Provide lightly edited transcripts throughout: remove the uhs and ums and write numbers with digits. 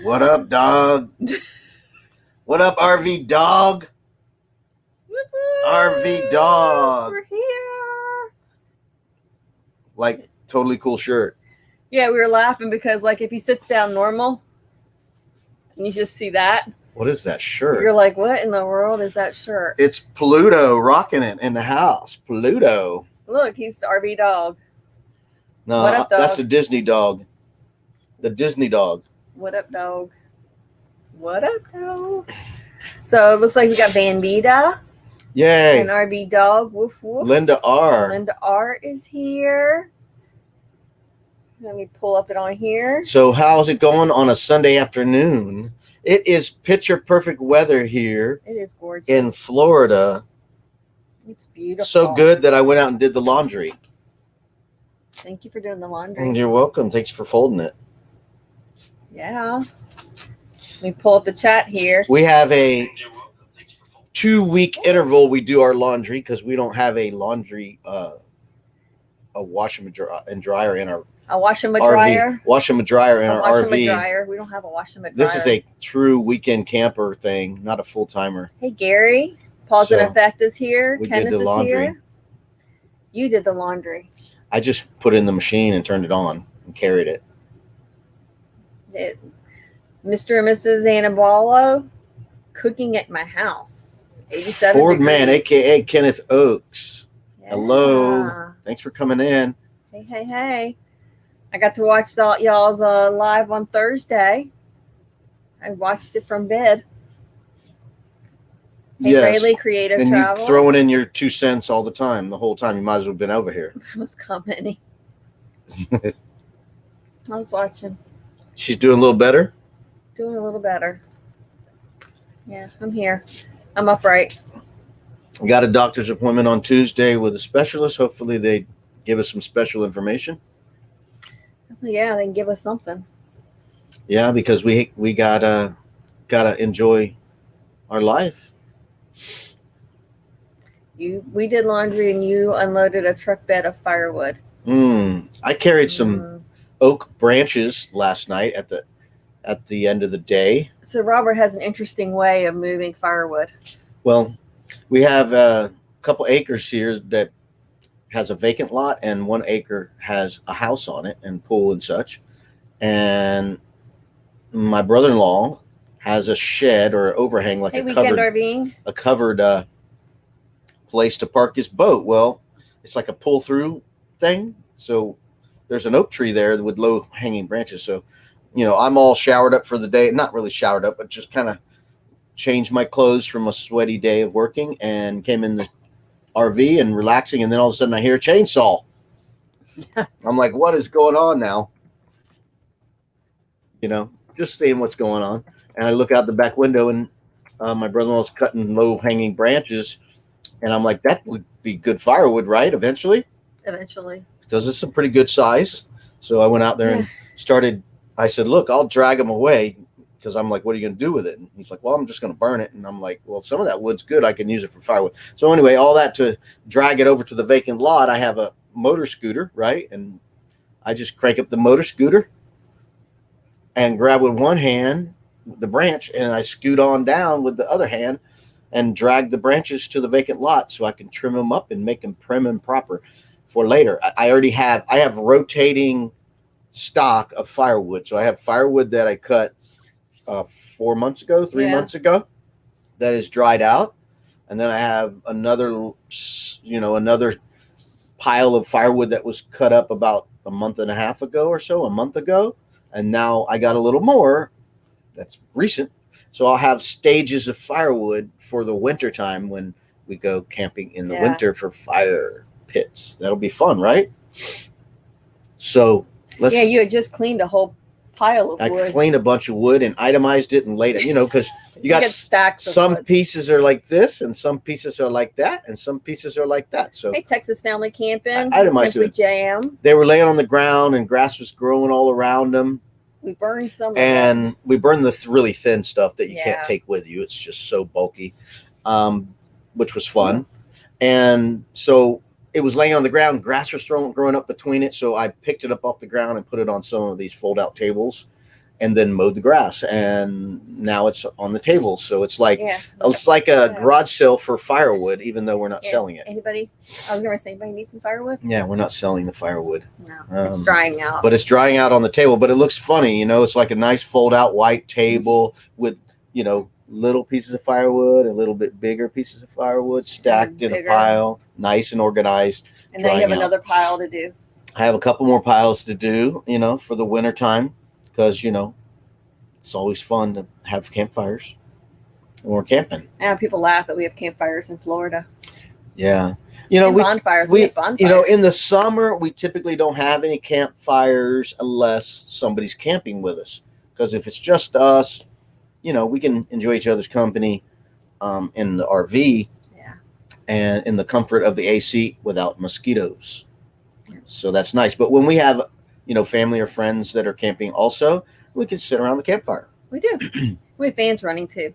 What up, dog? What up, RV dog? RV dog. We're here. Like, totally cool shirt. Yeah, we were laughing because, like, if he sits down normal and you just see that, What is that shirt? you're like, what in the world is that shirt? It's Pluto rocking it in the house. Pluto. Look, he's RV dog. No, What up, dog? that's the Disney dog. The Disney dog. What up, dog? What up, dog? So it looks like we got Bandita Yay. and RV dog. Woof woof. Linda R. Linda R is here. Let me pull up it on here. So how's it going on a Sunday afternoon? It is picture perfect weather here It is gorgeous in Florida. It's beautiful. So good that I went out and did the laundry. Thank you for doing the laundry. You're welcome. Thanks for folding it. Yeah. Let me pull up the chat here. We have a 2-week interval. We do our laundry because we don't have a laundry, a washer and dryer in our A wash and a RV. dryer. Wash and dryer in A our wash and a RV. dryer. We don't have a wash and a dryer. This is a true weekend camper thing, not a full timer. Hey Gary, Pause and So, Effect is here. we did Kenneth the is laundry. here. You did the laundry. I just put it in the machine and turned it on and carried it. Mr. and Mrs. Annabalo cooking at my house. It's 87 Ford degrees. Man, aka Kenneth Oaks. Yeah. Hello. Thanks for coming in. Hey. I got to watch y'all's live on Thursday. I watched it from bed. Hey, Yes. Rayleigh, Creative And Travel. you throwing in your 2 cents all the time, the whole time. You might as well have been over here. was commenting. I was watching. She's doing a little better. Doing a little better. Yeah, I'm here. I'm upright. Got a doctor's appointment on Tuesday with a specialist. Hopefully they give us some special information. Yeah, they can give us something. Yeah, because we gotta enjoy our life. We did laundry and you unloaded a truck bed of firewood. I carried some oak branches last night at the end of the day. So Robert has an interesting way of moving firewood. Well, we have a couple acres here that has a vacant lot, and 1 acre has a house on it and pool and such. And my brother-in-law has a shed or overhang, like Hey, a weekend RVing. covered place to park his boat. Well, it's like a pull-through thing. So there's an oak tree there with low-hanging branches. So, I'm all showered up for the day. Not really showered up, but just kind of changed my clothes from a sweaty day of working and came in the RV and relaxing. And then all of a sudden I hear a chainsaw. I'm like, what is going on now? Just seeing what's going on. And I look out the back window, and my brother-in-law's cutting low-hanging branches. And I'm like, that would be good firewood, right? Eventually. Because it's a pretty good size. So I went out there and started. I said, look, I'll drag them away. Because I'm like, what are you going to do with it? And he's like, well, I'm just going to burn it. And I'm like, well, some of that wood's good. I can use it for firewood. So anyway, all that to drag it over to the vacant lot. I have a motor scooter, right? And I just crank up the motor scooter and grab with one hand the branch, and I scoot on down with the other hand and drag the branches to the vacant lot so I can trim them up and make them prim and proper for later. I have rotating stock of firewood. So I have firewood that I cut 4 months ago, 3 months ago, that is dried out. And then I have another pile of firewood that was cut up about a month and a half ago or so, a month ago. And now I got a little more that's recent. So I'll have stages of firewood for the winter time when we go camping in the winter for fire pits. That'll be fun, right? So you had just cleaned a whole pile of wood. I cleaned a bunch of wood and itemized it and laid it, because you got stacks of some wood. Pieces are like this and some pieces are like that and some pieces are like that. So hey, Texas Family Camping, itemized Simply it. JM. They were laying on the ground and grass was growing all around them. We burned some of and them. We burned the really thin stuff that you can't take with you. It's just so bulky, which was fun. And so it was laying on the ground. Grass was growing up between it. So I picked it up off the ground and put it on some of these fold-out tables and then mowed the grass, and now it's on the table. So it's like Yeah. it's like a garage sale for firewood, even though we're not selling it. Anybody? I was gonna say, anybody need some firewood? Yeah, we're not selling the firewood. No, it's drying out. But it's drying out on the table. But it looks funny, it's like a nice fold-out white table with little pieces of firewood, a little bit bigger pieces of firewood stacked in a pile, nice and organized. And then you have another pile to do. I have a couple more piles to do, for the winter time, because it's always fun to have campfires when we're camping. And people laugh that we have campfires in Florida. Yeah. Bonfires. We have bonfires. In the summer, we typically don't have any campfires unless somebody's camping with us. Because if it's just us, we can enjoy each other's company in the RV and in the comfort of the AC without mosquitoes. So that's nice. But when we have, family or friends that are camping also, we can sit around the campfire. We do. We have fans running too.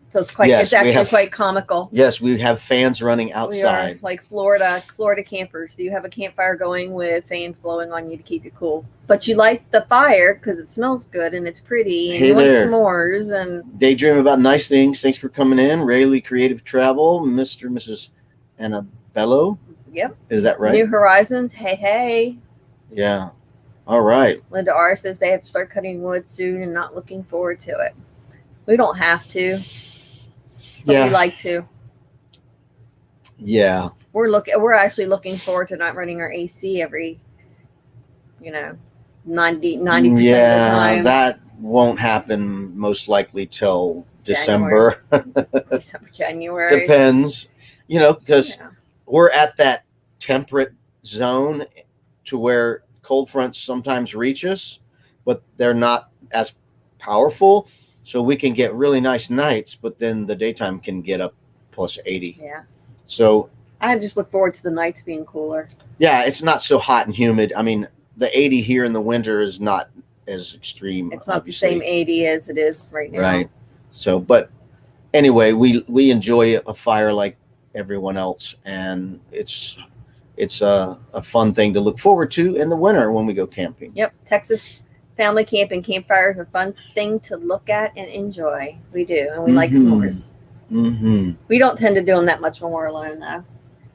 So it's actually quite comical. Yes, we have fans running outside. We are like Florida campers. So you have a campfire going with fans blowing on you to keep you cool. But you light the fire because it smells good and it's pretty. And you want s'mores and daydream about nice things. Thanks for coming in. Rayleigh Creative Travel, Mr. and Mrs. Annabello. Yep. Is that right? New Horizons. Hey. Yeah. All right. Linda R says they have to start cutting wood soon and not looking forward to it. We don't have to. But we like to. Yeah. We're actually looking forward to not running our AC every 90% of the time. That won't happen most likely till December. December, January. Depends. Because we're at that temperate zone to where cold fronts sometimes reach us, but they're not as powerful. So we can get really nice nights, but then the daytime can get up plus 80. Yeah. So I just look forward to the nights being cooler. Yeah, it's not so hot and humid. I mean, the 80 here in the winter is not as extreme. It's not the same 80 as it is right now. Right. So, but anyway, we enjoy a fire like everyone else, and it's a fun thing to look forward to in the winter when we go camping. Yep. Texas family camping campfires are a fun thing to look at and enjoy. We do, and we like s'mores. Mm-hmm. We don't tend to do them that much when we're alone, though.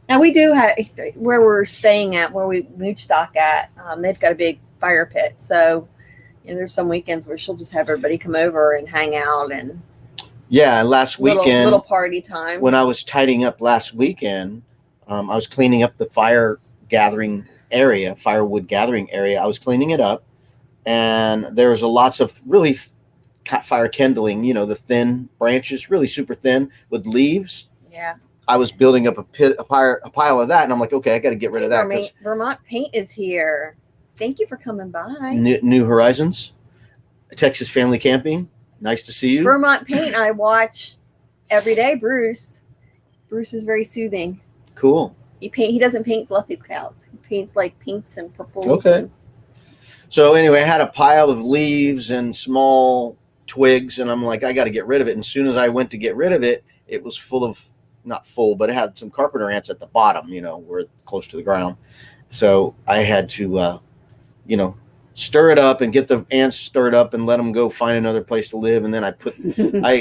Now we do have where we're staying at, where we mooch stock at. They've got a big fire pit, so there's some weekends where she'll just have everybody come over and hang out and last weekend little party time. When I was tidying up last weekend, I was cleaning up the firewood gathering area. I was cleaning it up. And there was lots of really fire kindling, the thin branches, really super thin with leaves. Yeah. I was building up a pile of that, and I'm like, okay, I got to get rid of that. Vermont Paint is here. Thank you for coming by. New Horizons, Texas Family Camping. Nice to see you. Vermont Paint, I watch every day. Bruce is very soothing. Cool. He doesn't paint fluffy clouds. He paints like pinks and purples. Okay. So anyway, I had a pile of leaves and small twigs, and I'm like, I got to get rid of it. And as soon as I went to get rid of it, it was full of, not full, but it had some carpenter ants at the bottom, where it's close to the ground. So I had to, stir it up and get the ants stirred up and let them go find another place to live. And then I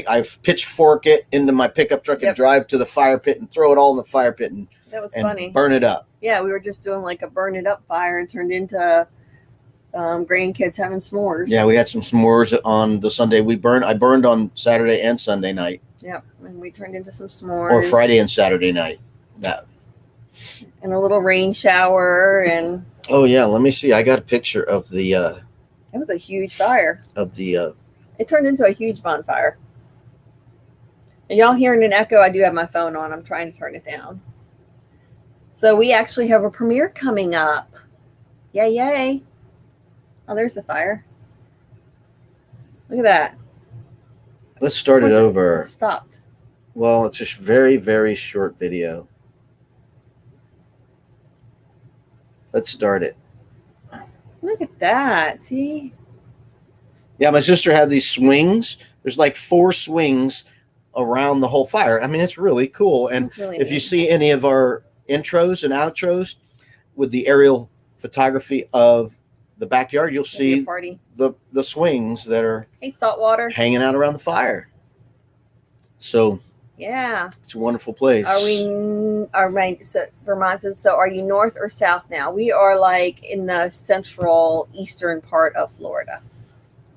I pitchfork it into my pickup truck and drive to the fire pit and throw it all in the fire pit and that was funny. Burn it up. Yeah, we were just doing like a burn it up fire and turned into grandkids having s'mores. Yeah, we had some s'mores on the Sunday. I burned on Saturday and Sunday night. Yep, and we turned into some s'mores. Or Friday and Saturday night. And a little rain shower and. Oh yeah, let me see. I got a picture of the. It was a huge fire. It turned into a huge bonfire. And y'all hearing an echo? I do have my phone on. I'm trying to turn it down. So we actually have a premiere coming up. Yay! Oh, there's the fire. Look at that. Let's start it over. It stopped. Well, it's a very, very short video. Let's start it. Look at that. See? Yeah, my sister had these swings. There's like 4 swings around the whole fire. I mean, it's really cool. And really if you see any of our intros and outros with the aerial photography of the backyard, you'll It'll be a see party. the swings that are Hey, saltwater. hanging out around the fire. So Yeah. it's a wonderful place. So Vermont says, so are you north or south now? We are like in the central eastern part of Florida.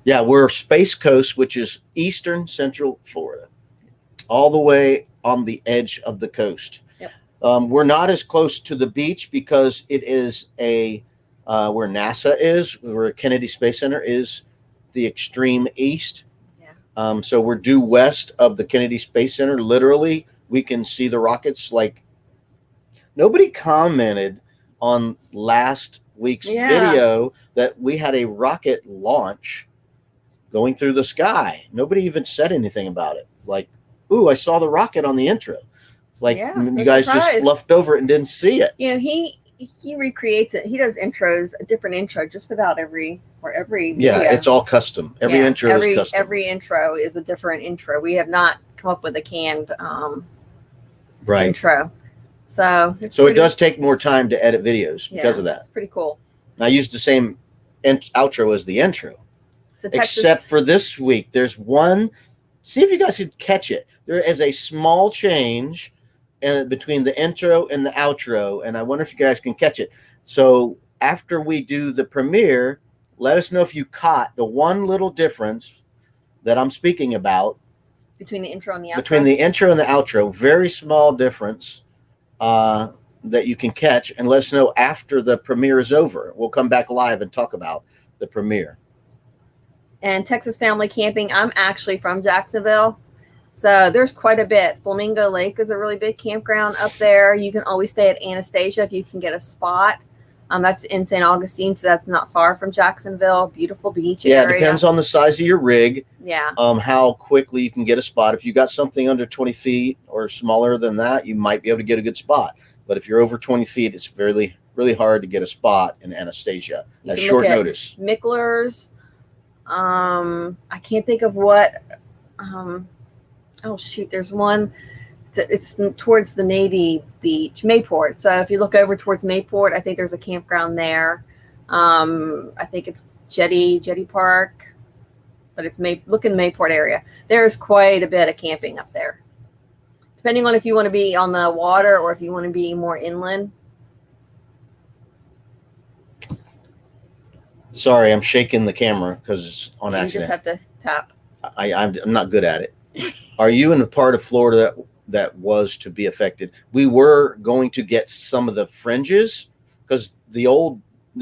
Yeah, we're Space Coast, which is eastern central Florida, all the way on the edge of the coast. Yep. We're not as close to the beach because it is where NASA is, where Kennedy Space Center is, the extreme east. So we're due west of the Kennedy Space Center. Literally, we can see the rockets. Like, nobody commented on last week's video that we had a rocket launch going through the sky. Nobody even said anything about it. Like, ooh, I saw the rocket on the intro. It's like you guys just fluffed over it and didn't see it. You know, he recreates it. He does intros, a different intro, just about every video. Yeah, it's all custom. Every intro is custom. Every intro is a different intro. We have not come up with a canned intro. So it does take more time to edit videos because of that. It's pretty cool. And I used the same outro as the intro. So Texas, except for this week, there's one. See if you guys could catch it. There is a small change between the intro and the outro, and I wonder if you guys can catch it. So after we do the premiere, let us know if you caught the one little difference that I'm speaking about between the intro and the outro. Between the intro and the outro, very small difference that you can catch, and let us know after the premiere is over. We'll come back live and talk about the premiere. And Texas Family Camping, I'm actually from Jacksonville, so there's quite a bit. Flamingo Lake is a really big campground up there. You can always stay at Anastasia if you can get a spot. That's in St. Augustine, so that's not far from Jacksonville. Beautiful beach area. Yeah, it depends on the size of your rig. Yeah. How quickly you can get a spot. If you got something under 20 feet or smaller than that, you might be able to get a good spot. But if you're over 20 feet, it's really, really hard to get a spot in Anastasia at short notice. Mickler's. I can't think of what. Oh shoot, there's one. It's towards the Navy Beach, Mayport. So if you look over towards Mayport, I think there's a campground there. I think it's Jetty Park, but it's look in the Mayport area. There's quite a bit of camping up there, depending on if you want to be on the water or if you want to be more inland. Sorry, I'm shaking the camera because it's on accident. You just have to tap. I'm not good at it. Are you in a part of Florida that was to be affected? We were going to get some of the fringes because the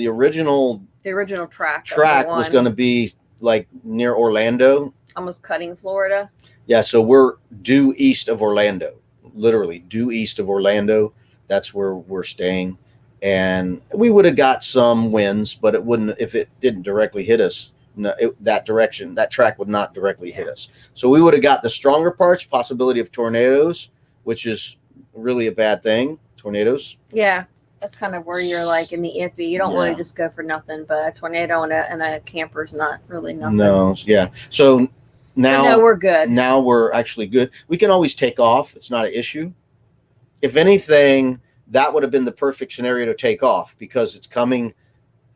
original track was going to be like near Orlando, almost cutting Florida. Yeah, so we're due east of Orlando, literally due east of Orlando. That's where we're staying, and we would have got some winds, but it wouldn't if it didn't directly hit us. No, that direction, that track would not directly hit us. So we would have got the stronger parts, possibility of tornadoes, which is really a bad thing. Tornadoes. Yeah, that's kind of where you're like in the iffy. You don't really just go for nothing, but a tornado and a camper's not really nothing. No, yeah. So now we're good. Now we're actually good. We can always take off. It's not an issue. If anything, that would have been the perfect scenario to take off because it's coming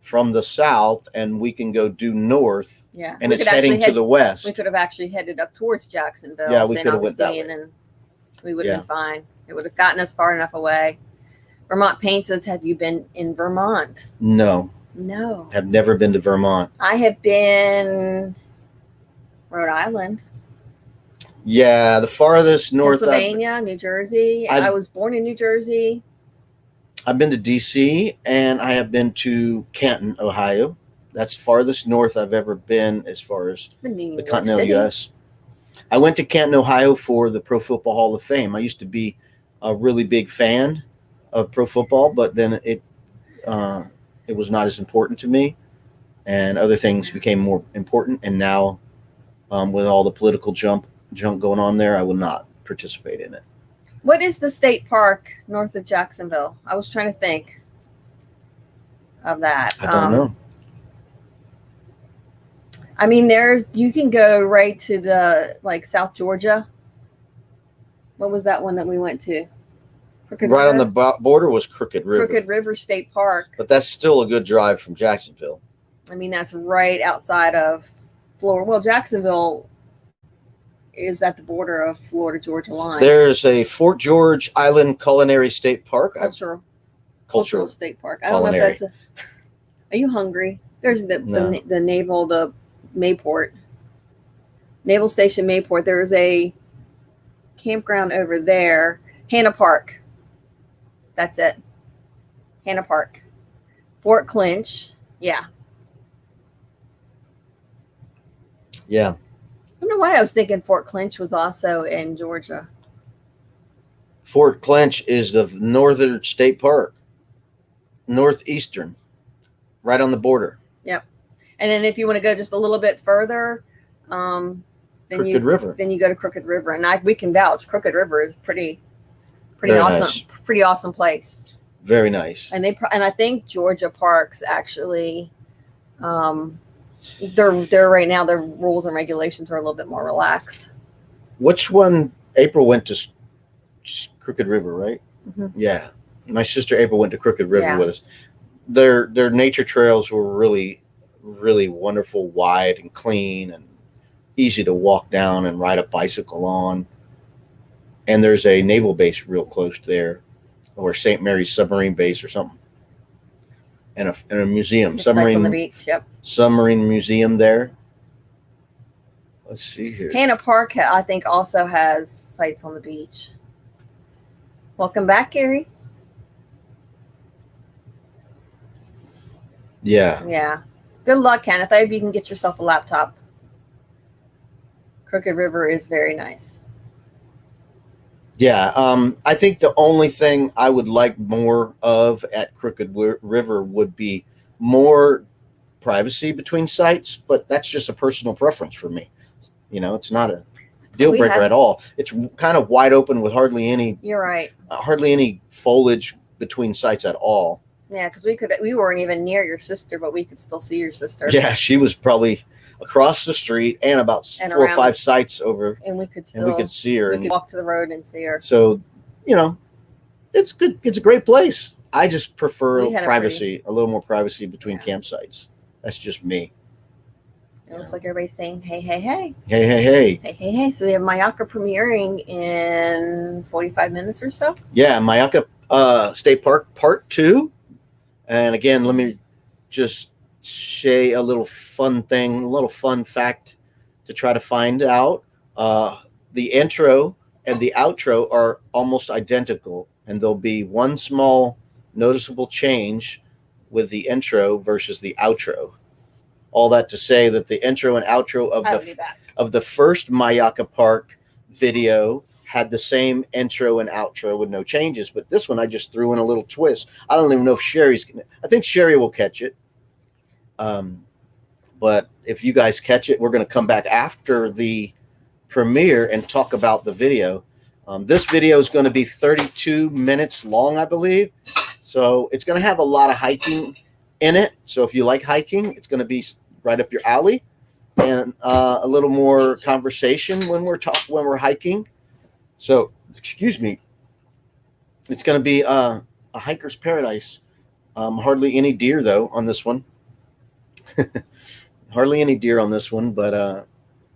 from the south and we can go due north. Yeah. And it's heading to the west. We could have actually headed up towards Jacksonville. Yeah, we could have went that way. And we would have been fine. It would have gotten us far enough away. Vermont Paint says, have you been in Vermont? No. Have never been to Vermont. I have been Rhode Island. Yeah, the farthest north. Pennsylvania, New Jersey. I was born in New Jersey. I've been to DC and I have been to Canton, Ohio. That's farthest north I've ever been as far as the continental U.S. I went to Canton, Ohio for the Pro Football Hall of Fame. I used to be a really big fan of pro football, but then it was not as important to me, and other things became more important. And now, with all the political junk going on there, I will not participate in it. What is the state park north of Jacksonville? I was trying to think of that. I don't know. I mean, you can go right to the South Georgia. What was that one that we went to? Crooked River? On the border was Crooked River. Crooked River State Park. But that's still a good drive from Jacksonville. I mean, that's right outside of Florida. Well, Jacksonville is at the border of Florida-Georgia line. There's a Fort George Island Culinary State Park. Cultural State Park. I don't know if that's Are you hungry? There's the naval, the Mayport. Naval Station Mayport. There's a campground over there. Hannah Park. That's it. Hannah Park. Fort Clinch. Yeah. Yeah. I don't know why I was thinking Fort Clinch was also in Georgia. Fort Clinch is the northern state park. Northeastern. Right on the border. Yep. And then if you want to go just a little bit further, Crooked River. Then you go to Crooked River. And we can vouch. Crooked River is pretty Very awesome. nice. Pretty awesome place. Very nice. And I think Georgia parks actually, they're right now, their rules and regulations are a little bit more relaxed. Which one? April went to Crooked River, right? Mm-hmm. Yeah. My sister April went to Crooked River with us. Their nature trails were really, really wonderful, wide and clean and easy to walk down and ride a bicycle on. And there's a naval base real close there, or St. Mary's submarine base or something. And a museum. Submarine on the beach, yep. Submarine museum there. Let's see here. Hannah Park, I think, also has sites on the beach. Welcome back, Gary. Yeah. Yeah. Good luck, Kenneth. I hope you can get yourself a laptop. Crooked River is very nice. Yeah. I think the only thing I would like more of at Crooked River would be more privacy between sites, but that's just a personal preference for me. You know, it's not a deal breaker at all. It's kind of wide open with hardly any. You're right. Hardly any foliage between sites at all. Yeah, because we weren't even near your sister, but we could still see your sister. Yeah, she was probably across the street and about 4 or 5 sites over, and we could see her. We could walk to the road and see her. So, you know, it's good. It's a great place. I just prefer privacy, a little more privacy between campsites. That's just me. It looks like everybody's saying, hey, hey, hey. Hey, hey, hey. Hey, hey, hey. So we have Myakka premiering in 45 minutes or so. Yeah, Myakka State Park Part 2. And again, let me just say a little fun fact to try to find out. The intro and the outro are almost identical, and there'll be one small noticeable change with the intro versus the outro. All that to say that the intro and outro of the first Myakka Park video had the same intro and outro with no changes, but this one I just threw in a little twist. I don't even know if I think Sherry will catch it. But if you guys catch it, we're going to come back after the premiere and talk about the video. This video is going to be 32 minutes long, I believe. So it's going to have a lot of hiking in it. So if you like hiking, it's going to be right up your alley, and a little more conversation when we're hiking. So, excuse me. It's going to be a hiker's paradise. Hardly any deer though on this one. Hardly any deer on this one, but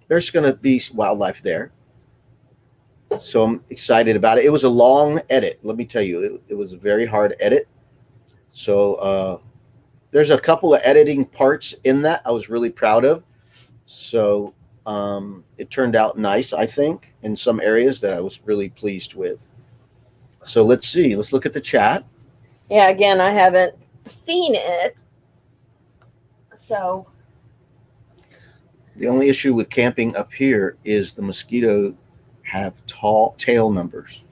there's going to be wildlife there. So I'm excited about it. It was a long edit. Let me tell you, it was a very hard edit. So there's a couple of editing parts in that I was really proud of. So it turned out nice, I think, in some areas that I was really pleased with. So let's see. Let's look at the chat. Yeah, again, I haven't seen it. So the only issue with camping up here is the mosquito have tall tail numbers.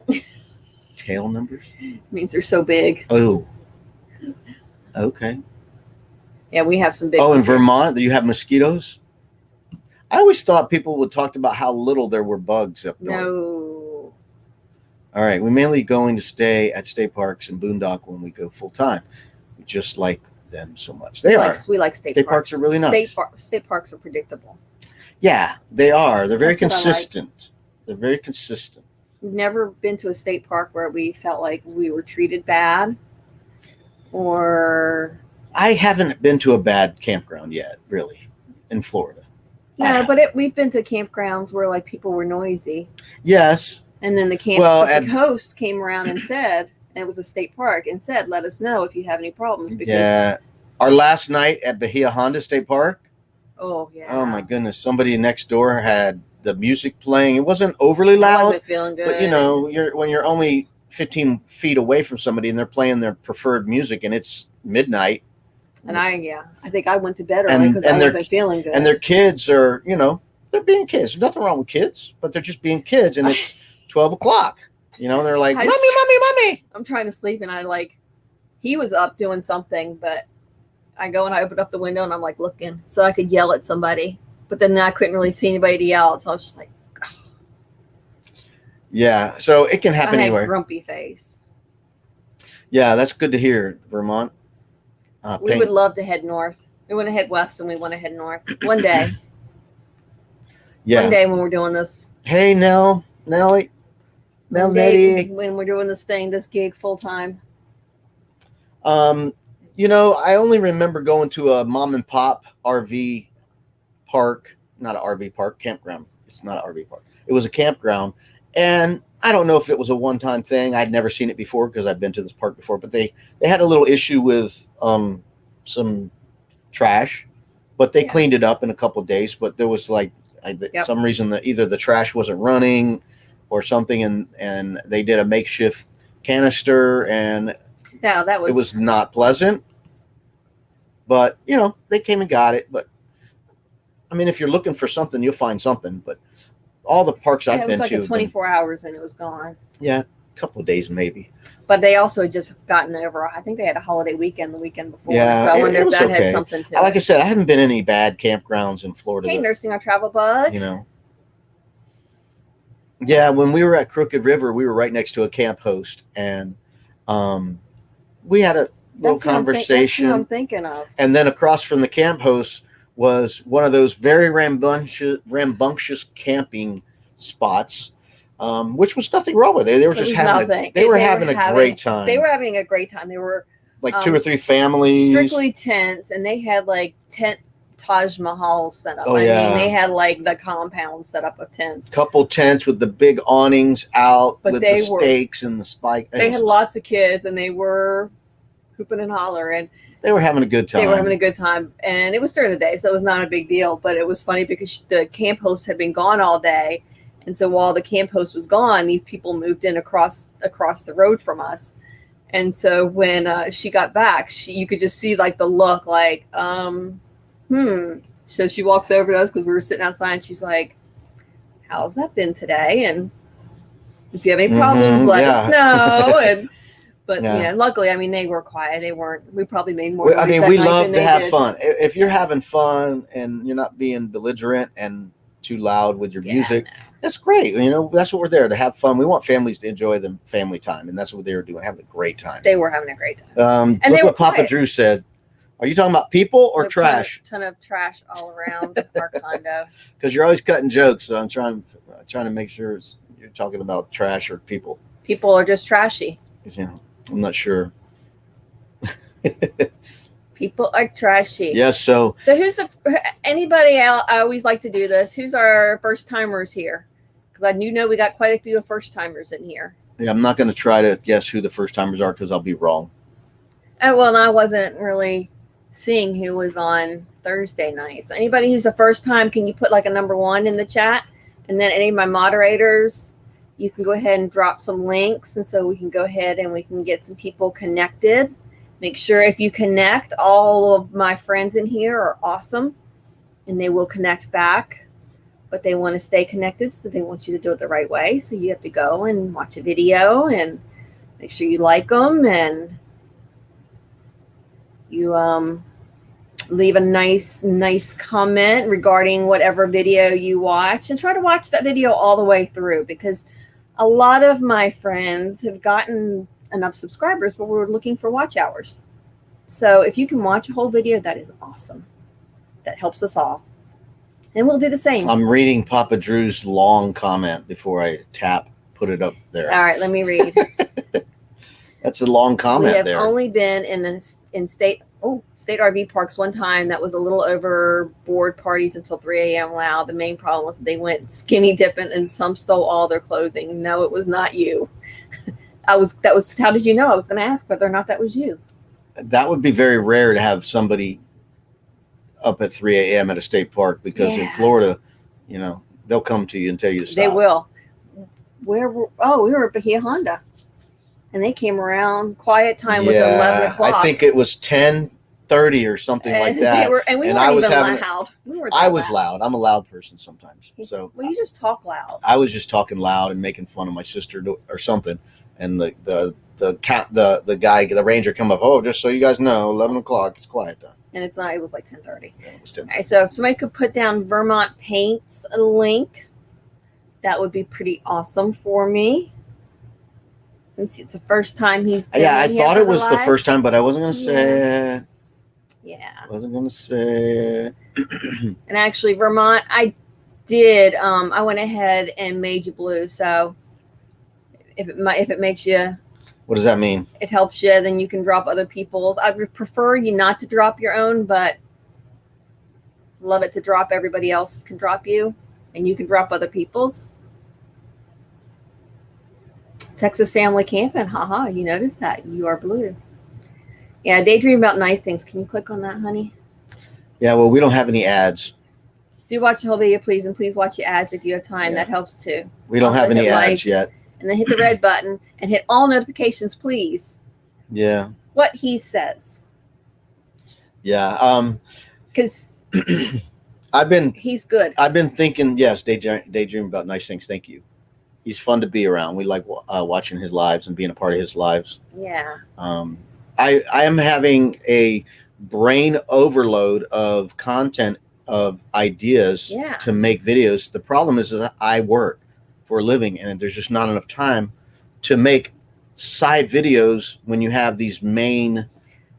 Tail numbers? It means they're so big. Oh. Okay. Yeah, we have some big in Vermont, you have mosquitoes? I always thought people would talk about how little there were bugs up north. No. All right. We're mainly going to stay at state parks and boondock when we go full time. We just like them so much. We like state parks. State parks are really nice. State parks are predictable. Yeah, they are. They're very consistent. They're very consistent. We've never been to a state park where we felt like we were treated bad or I haven't been to a bad campground yet, really, in Florida. No, but we've been to campgrounds where like people were noisy. Yes. And then the host came around and said, and it was a state park, and said, let us know if you have any problems. Because our last night at Bahia Honda State Park. Oh, yeah. Oh, my goodness. Somebody next door had the music playing. It wasn't overly loud. I wasn't feeling good. But, when you're only 15 feet away from somebody and they're playing their preferred music and it's midnight. And I think I went to bed early because I wasn't feeling good. And their kids are, they're being kids. There's nothing wrong with kids, but they're just being kids. And it's 12 o'clock, and they're like, mommy. I'm trying to sleep. And he was up doing something, but I go and I open up the window and I'm like looking so I could yell at somebody, but then I couldn't really see anybody to yell. So I was just like, oh. Yeah. So it can happen anywhere. Grumpy face. Yeah. That's good to hear, Vermont. We would love to head north. We want to head west and we want to head north one day. Yeah. One day when we're doing this. Hey, Nellie, Nettie. When we're doing this gig full time. I only remember going to a mom and pop RV park, not an RV park, campground. It's not an RV park. It was a campground. And I don't know if it was a one-time thing. I'd never seen it before because I've been to this park before, but they had a little issue with some trash, but they cleaned it up in a couple of days. But there was some reason that either the trash wasn't running or something, and they did a makeshift canister, and it was not pleasant. But they came and got it. But I mean, if you're looking for something, you'll find something. But all the parks I've been to, it was 24 hours and it was gone. Yeah, a couple of days maybe. But they also had just gotten over. I think they had a holiday weekend the weekend before. Yeah, so I wonder if that had something to it. Like I said, I haven't been any bad campgrounds in Florida. Hey, nursing our travel bug. Yeah, when we were at Crooked River, we were right next to a camp host, and we had a little conversation. That's what I'm thinking of. And then across from the camp host was one of those very rambunctious camping spots, which was nothing wrong with it. They were just having a great time. They were having a great time. They were like 2 or 3 families, strictly tents, and they had like tent Taj Mahal set up. I mean, they had like the compound set up of tents. Couple tents with the big awnings out, with the stakes and the spike. They had lots of kids, and they were hooping and hollering. They were having a good time. And it was during the day, so it was not a big deal. But it was funny because the camp host had been gone all day, and so while the camp host was gone, these people moved in across the road from us. And so when she got back, you could just see like the look, like So she walks over to us because we were sitting outside, and she's like, "How's that been today? And if you have any problems, let us know." But luckily, I mean, they were quiet. They weren't. We probably made more. We love to have fun. If you're having fun and you're not being belligerent and too loud with your music, that's great. That's what we're there to have fun. We want families to enjoy the family time, and that's what they were doing, having a great time. They were having a great time. And look what Papa Drew said. Are you talking about people or trash? Ton of trash all around our condo. Because you're always cutting jokes, so I'm trying to make sure you're talking about trash or people. People are just trashy. I'm not sure. People are trashy. Yes. So who's anybody else? I always like to do this. Who's our first timers here? Because I do know we got quite a few first timers in here. Yeah, I'm not going to try to guess who the first timers are because I'll be wrong. Oh, well, and I wasn't really seeing who was on Thursday night. So anybody who's the first time, can you put like a number 1 in the chat? And then any of my moderators, you can go ahead and drop some links, and so we can go ahead and we can get some people connected. Make sure if you connect, all of my friends in here are awesome, and they will connect back, but they want to stay connected, so they want you to do it the right way. So you have to go and watch a video and make sure you like them, and you leave a nice comment regarding whatever video you watch, and try to watch that video all the way through, because a lot of my friends have gotten enough subscribers, but we're looking for watch hours. So if you can watch a whole video, that is awesome. That helps us all. And we'll do the same. I'm reading Papa Drew's long comment before I put it up there. All right, let me read. That's a long comment there. We have only been in State RV parks one time that was a little overboard, parties until 3 a.m. loud. The main problem was they went skinny dipping and some stole all their clothing. No, it was not you. That was how did you know? I was going to ask whether or not that was you. That would be very rare to have somebody up at 3 a.m. at a state park, because in Florida, you know, they'll come to you and tell you to stop. They will. We were at Bahia Honda, and they came around. Quiet time was 11 o'clock. I think it was 10:30 or something like that. We weren't even loud. I was loud. I'm a loud person sometimes. So well, you just talk loud. I was just talking loud and making fun of my sister or something, and the guy, the ranger, come up. Oh, just so you guys know, 11 o'clock. It's quiet time. And it's not. It was like 10:30. Yeah, it was 10:30. Okay, so if somebody could put down Vermont Paints a link, that would be pretty awesome for me. Since it's the first time he's been I thought it was the first time, but I wasn't going to say it. Yeah. I wasn't going to say it. And actually, Vermont, I did. I went ahead and made you blue. So if it makes you. What does that mean? It helps you. Then you can drop other people's. I would prefer you not to drop your own, but love it to drop. Everybody else can drop you, and you can drop other people's. Texas Family Camping. Haha, you noticed that. You are blue. Yeah, daydream about nice things. Can you click on that, honey? Yeah, well, we don't have any ads. Do watch the whole video, please, and please watch your ads if you have time. Yeah. That helps too. We don't have any ads yet. And then hit the red button and hit all notifications, please. Yeah. What he says. Yeah. Because he's good. I've been thinking, yes, daydream about nice things. Thank you. He's fun to be around. We like watching his lives and being a part of his lives. Yeah. I am having a brain overload of content, of ideas to make videos. The problem is that I work for a living, and there's just not enough time to make side videos when you have these main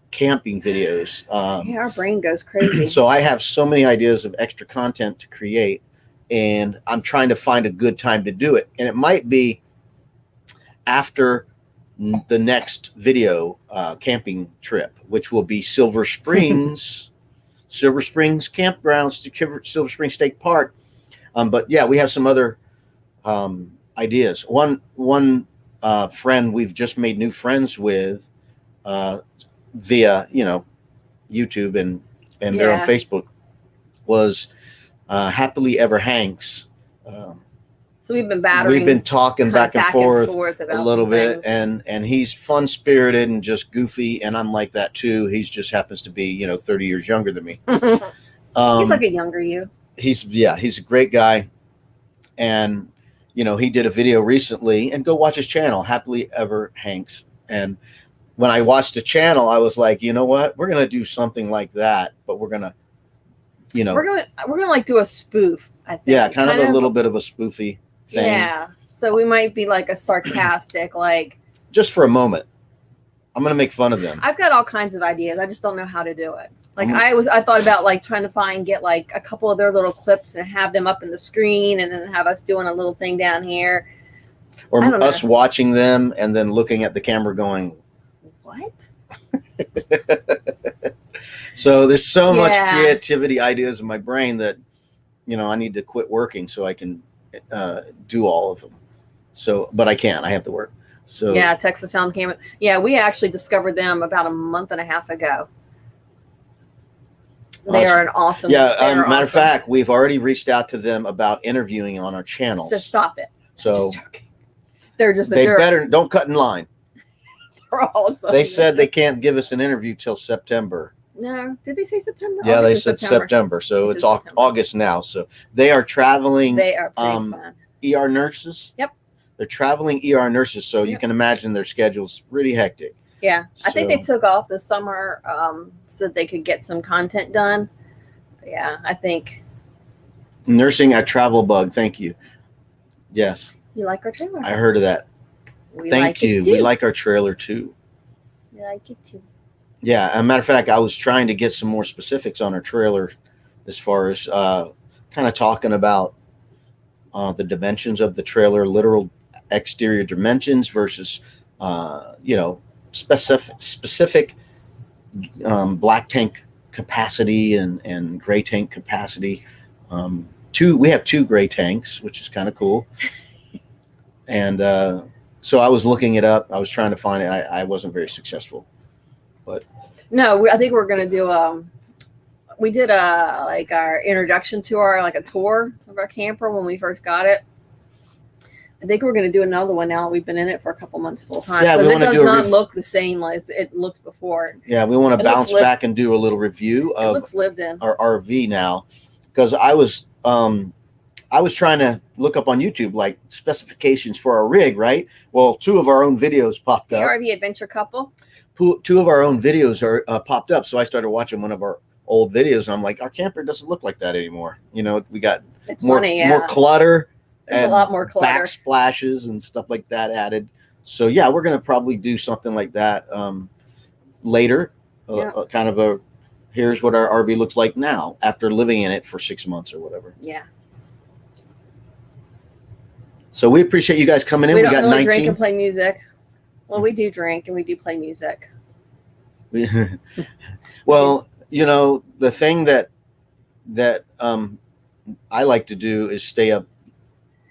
camping videos. Our brain goes crazy. So I have so many ideas of extra content to create, and I'm trying to find a good time to do it. And it might be after the next video camping trip, which will be Silver Springs, Silver Springs Campgrounds to Silver Springs State Park. But yeah, we have some other ideas. One friend we've just made new friends with via YouTube and they're on Facebook was Happily Ever Hanks. So we've been battering. We've been talking back and forth about a little bit, things. and he's fun spirited and just goofy, and I'm like that too. He's just happens to be 30 years younger than me. He's like a younger you. He's a great guy, and he did a video recently, and go watch his channel, Happily Ever Hanks. And when I watched the channel, I was like, you know what, we're gonna do something like that, but we're gonna like do a spoof. I think. Yeah, kind of a little bit of a spoofy thing. Yeah. So we might be like a sarcastic, like just for a moment. I'm gonna make fun of them. I've got all kinds of ideas. I just don't know how to do it. Like I thought about like trying to get like a couple of their little clips and have them up in the screen, and then have us doing a little thing down here. Or us watching them and then looking at the camera going, what? So there's so much creativity ideas in my brain that, I need to quit working so I can do all of them. So, but I can't. I have to work. So yeah, Texas Family Camping. Yeah, we actually discovered them about a month and a half ago. They are an awesome. Yeah, matter of fact, we've already reached out to them about interviewing on our channel. So stop it. So they're just don't cut in line. They're awesome. They said they can't give us an interview till September. No, did they say September? Yeah, they said September. So it's August now. So they are traveling. They are pretty fun. ER nurses. Yep. They're traveling ER nurses, so you can imagine their schedule's pretty hectic. Yeah, I think they took off this summer so they could get some content done. Yeah, I think. Nursing a travel bug. Thank you. Yes. You like our trailer? I heard of that. Thank you. We like our trailer too. We like it too. Yeah, as a matter of fact, I was trying to get some more specifics on our trailer as far as kind of talking about the dimensions of the trailer, literal exterior dimensions versus, specific, black tank capacity and gray tank capacity. We have 2 gray tanks, which is kind of cool. And so I was looking it up. I was trying to find it. I wasn't very successful, but no, I think we're gonna do we did like our introduction to a tour of our camper when we first got it. I think we're going to do another one now that we've been in it for a couple months full time. Yeah, because it does not look the same as it looked before. Yeah, we want to bounce back and do a little review of looks lived in our RV now, because I was trying to look up on YouTube like specifications for our rig, right? Well, 2 of our own videos popped the up. RV Adventure Couple. 2 of our own videos are popped up, so I started watching one of our old videos. And I'm like, our camper doesn't look like that anymore. You know, we got more clutter. There's a lot more clutter, backsplashes and stuff like that added. So yeah, we're gonna probably do something like that later. Kind of a here's what our RV looks like now after living in it for 6 months or whatever. Yeah. So we appreciate you guys coming in. We don't got really 19. Drink and play music. Well, we do drink and we do play music. Well, you know, the thing that I like to do is stay up.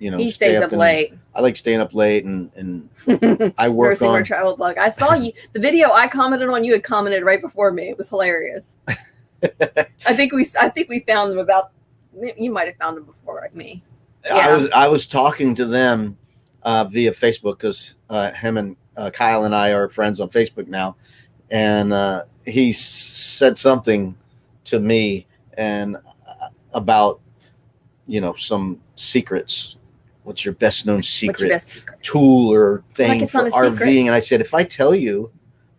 You know, he stays up late. I like staying up late and I work Nursing on our travel blog. I saw you. The video I commented on, you had commented right before me. It was hilarious. I think we found them about. You might have found them before like me. Yeah. I was talking to them via Facebook because him and Kyle and I are friends on Facebook now, and he said something to me and about some secrets. What's your best known secret tool or thing for RVing? And I said, if I tell you,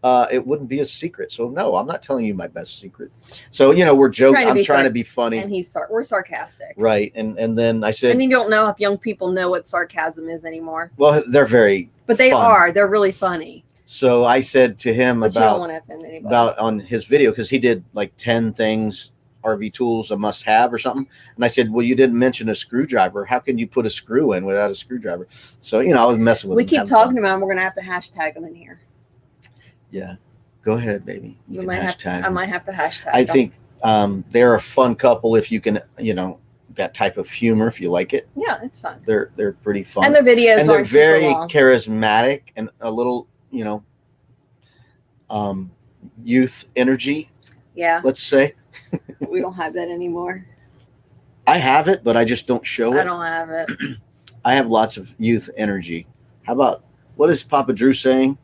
it wouldn't be a secret. So no, I'm not telling you my best secret. So, we're joking. I'm trying to be funny. And we're sarcastic. Right. And then I said, and you don't know if young people know what sarcasm is anymore. Well, they're very, but they are, they're really funny. So I said to him but about on his video, cause he did like 10 things, RV tools a must have or something. And I said, well, you didn't mention a screwdriver. How can you put a screw in without a screwdriver? So, I was messing with him. We keep talking about them. We're going to have to hashtag them in here. Yeah. Go ahead, baby. I might have to hashtag I think they're a fun couple if you can, that type of humor, if you like it. Yeah, it's fun. They're pretty fun. And their videos are very charismatic and a little, youth energy. Yeah. Let's say. We don't have that anymore. I have it, but I just don't show it. I don't have it. I have lots of youth energy. How about, what is Papa Drew saying?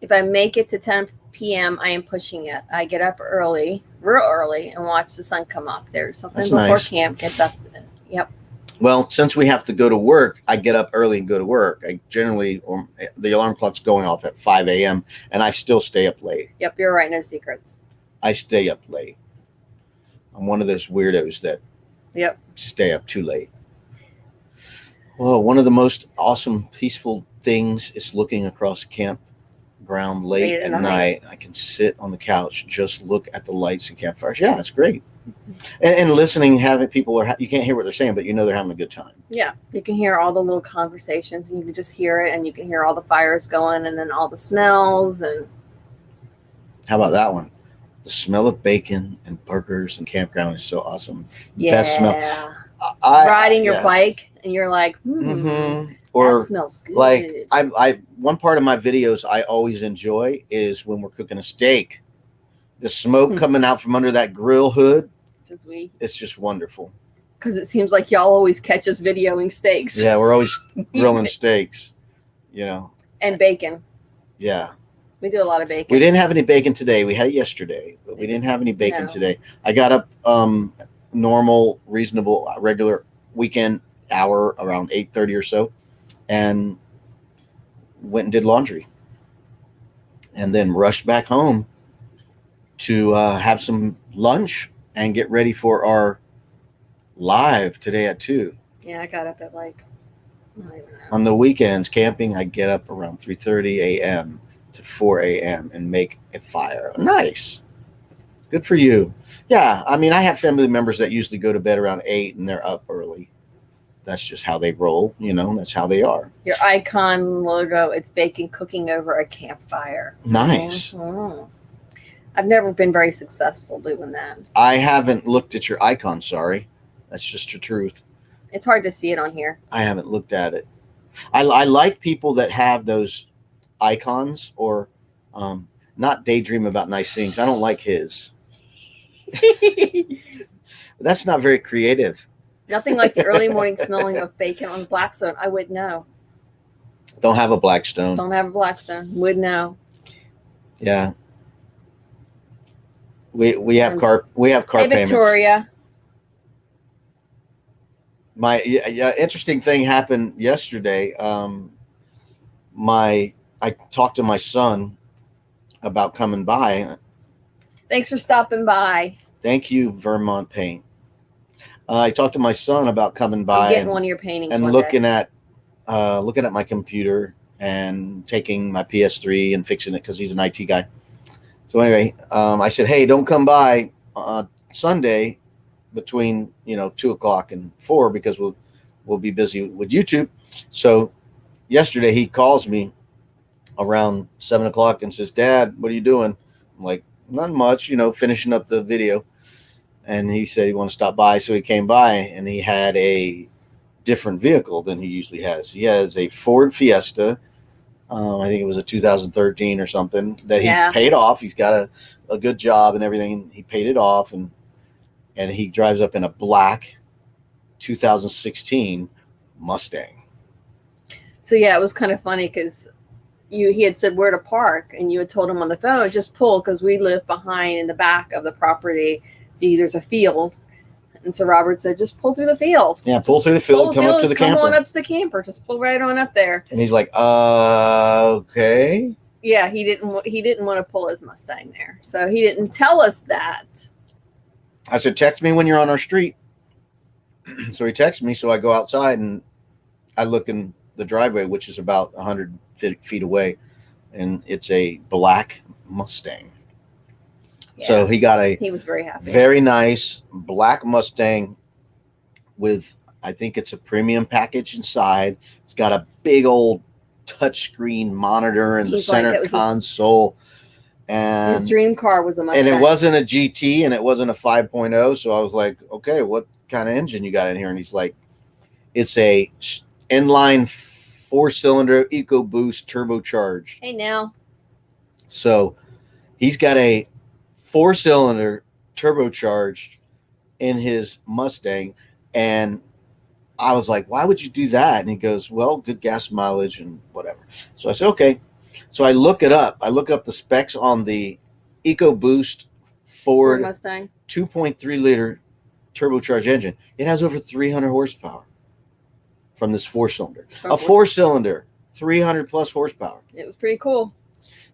If I make it to 10 p.m., I am pushing it. I get up real early, and watch the sun come up. There's something That's before nice. Camp gets up. Yep. Well, since we have to go to work, I get up early and go to work. I generally, the alarm clock's going off at 5 a.m., and I still stay up late. Yep, you're right. No secrets. I stay up late. I'm one of those weirdos that stay up too late. Well, one of the most awesome, peaceful things is looking across a campground late at night. I can sit on the couch, just look at the lights and campfires. Yeah, it's great. And listening, having people you can't hear what they're saying, but they're having a good time. Yeah, you can hear all the little conversations, and you can just hear it, and you can hear all the fires going, and then all the smells. And how about that one? The smell of bacon and burgers and campground is so awesome. Yeah. Best smell. Riding your bike, and you're like, or that smells good. Like I one part of my videos I always enjoy is when we're cooking a steak. The smoke coming out from under that grill hood. It's just wonderful. Because it seems like y'all always catch us videoing steaks. Yeah, we're always grilling steaks, And bacon. Yeah. We do a lot of bacon. We didn't have any bacon today. We had it yesterday, but we didn't have any bacon today. I got up normal, reasonable, regular weekend hour around 8:30 or so, and went and did laundry, and then rushed back home to have some lunch and get ready for our live today at 2. Yeah, I got up at on the weekends camping. I get up around 3:30 a.m. to 4 a.m. and make a fire. Nice. Good for you. Yeah, I mean, I have family members that usually go to bed around 8 and they're up early. That's just how they roll, that's how they are. Your icon logo, it's bacon cooking over a campfire. Nice. Mm-hmm. I've never been very successful doing that. I haven't looked at your icon. Sorry, that's just the truth. It's hard to see it on here. I haven't looked at it. I like people that have those icons or not daydream about nice things. I don't like his. That's not very creative. Nothing like the early morning smelling of bacon on Blackstone. I would know. Don't have a Blackstone. Don't have a Blackstone. Would know. Yeah. We have car Hey, payments. Victoria. My interesting thing happened yesterday. I talked to my son about coming by. Thanks for stopping by. Thank you, Vermont Paint. I talked to my son about coming I'm by getting one of your paintings and one looking day. at my computer and taking my PS3 and fixing it because he's an IT guy. So anyway, I said, hey, don't come by Sunday between 2:00 and 4 because we'll be busy with YouTube. So yesterday he calls me around 7:00 and says, Dad, what are you doing? I'm like, not much, finishing up the video. And he said he wanted to stop by, so he came by and he had a different vehicle than he usually has. He has a Ford Fiesta. I think it was a 2013 or something that he paid off. He's got a good job and everything. He paid it off, and he drives up in a black 2016 Mustang. So yeah, it was kind of funny because he had said where to park, and you had told him on the phone, just pull, because we live behind in the back of the property. So there's a field. And so Robert said, just pull through the field. Yeah, pull through the field, come up to the camper. Come on up to the camper. Just pull right on up there. And he's like, okay. Yeah, he didn't want to pull his Mustang there. So he didn't tell us that. I said, text me when you're on our street. So he texted me, so I go outside and I look in the driveway, which is about 100 feet away, and it's a black Mustang. Yeah, so he was very happy. Very nice black Mustang with, I think it's a premium package inside. It's got a big old touchscreen monitor in the center console. And his dream car was a Mustang. And it wasn't a GT and it wasn't a 5.0. So I was like, okay, what kind of engine you got in here? And he's like, it's a inline 4-cylinder EcoBoost turbocharged. Hey, now. So he's got a 4-cylinder turbocharged in his Mustang. And I was like, why would you do that? And he goes, well, good gas mileage and whatever. So I said, okay. So I look it up. I look up the specs on the EcoBoost Ford Mustang 2.3 liter turbocharged engine. It has over 300 horsepower from this 4-cylinder. A 4-cylinder, 300 plus horsepower. It was pretty cool.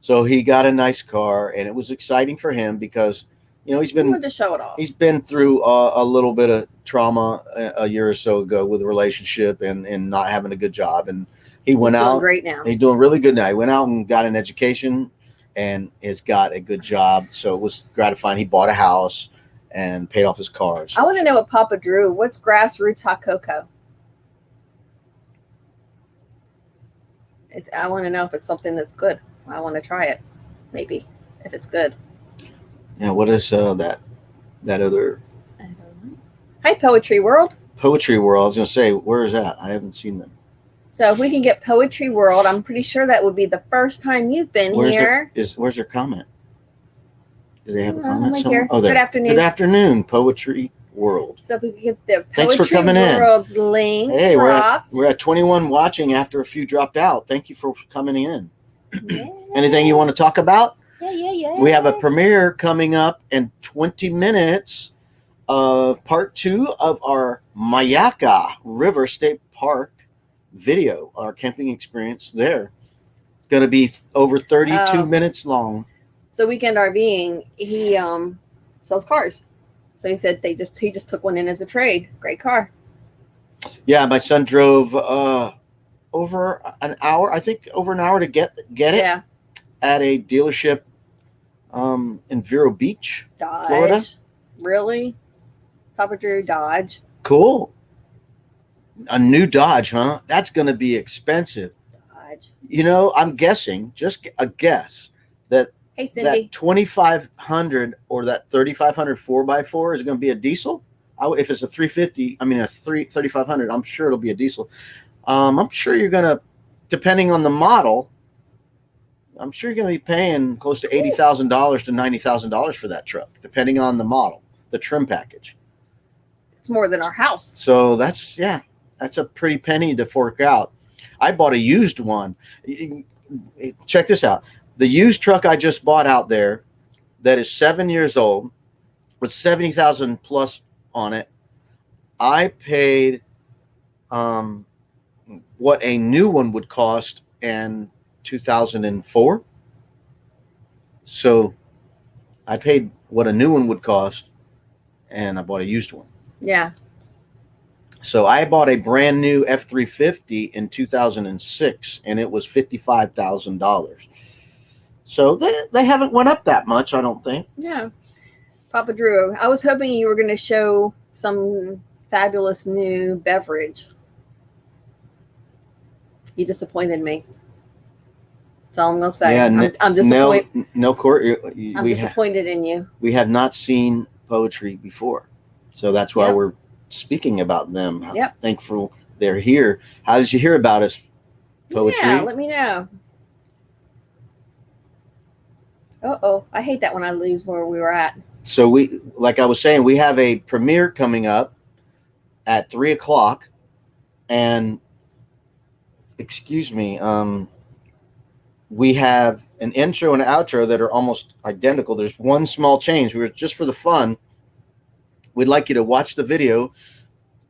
So he got a nice car, and it was exciting for him because, he wanted to show it off. He's been through a little bit of trauma a year or so ago with a relationship and not having a good job. And he's doing great now. He's doing really good now. He went out and got an education and has got a good job. So it was gratifying. He bought a house and paid off his cars. I want to know what Papa Drew, what's Grassroots Hot Cocoa? I want to know if it's something that's good. I want to try it, maybe, if it's good. Yeah, what is that other? I don't know. Hi, Poetry World. Poetry World. I was going to say, where is that? I haven't seen them. So if we can get Poetry World, I'm pretty sure that would be the first time you've been here. Where's their comment? Do they have a comment right somewhere? here. Oh, there. Good afternoon. Good afternoon, Poetry World. So if we could get the Thanks for Poetry coming World's link Hey, dropped. we're at 21 watching after a few dropped out. Thank you for coming in. Yeah. Anything you want to talk about? Yeah. We have a premiere coming up in 20 minutes of part 2 of our Mayaca River State Park video, our camping experience there. It's going to be over 32 minutes long. So Weekend RVing, he sells cars. So he said he just took one in as a trade. Great car. Yeah, my son drove over an hour to get it at a dealership in Vero Beach, Dodge. Florida. Really? Papa Drew Dodge. Cool. A new Dodge, huh? That's going to be expensive. Dodge. I'm guessing, just a guess, that Hey, Cindy. that 2,500 or that 3,500 4x4 is going to be a diesel. If it's a 350, I mean a 3,500, I'm sure it'll be a diesel. I'm sure you're going to, depending on the model, I'm sure you're going to be paying close to $80,000 to $90,000 for that truck, depending on the model, the trim package. It's more than our house. So that's a pretty penny to fork out. I bought a used one. Check this out. The used truck I just bought out there that is 7 years old with 70,000 plus on it. I paid what a new one would cost in 2004. So I paid what a new one would cost, and I bought a used one. Yeah. So I bought a brand new F-350 in 2006, and it was $55,000. So they haven't went up that much, I don't think. Yeah. Papa Drew, I was hoping you were going to show some fabulous new beverage. You disappointed me. That's all I'm going to say. Yeah, I'm disappointed. No, Court. I'm disappointed in you. We have not seen poetry before. So that's why we're speaking about them. Yep. Thankful they're here. How did you hear about us, poetry? Yeah, let me know. Uh-oh. I hate that when I lose where we were at. So like I was saying, we have a premiere coming up at 3:00, and excuse me, we have an intro and an outro that are almost identical. There's one small change. We were just for the fun. We'd like you to watch the video,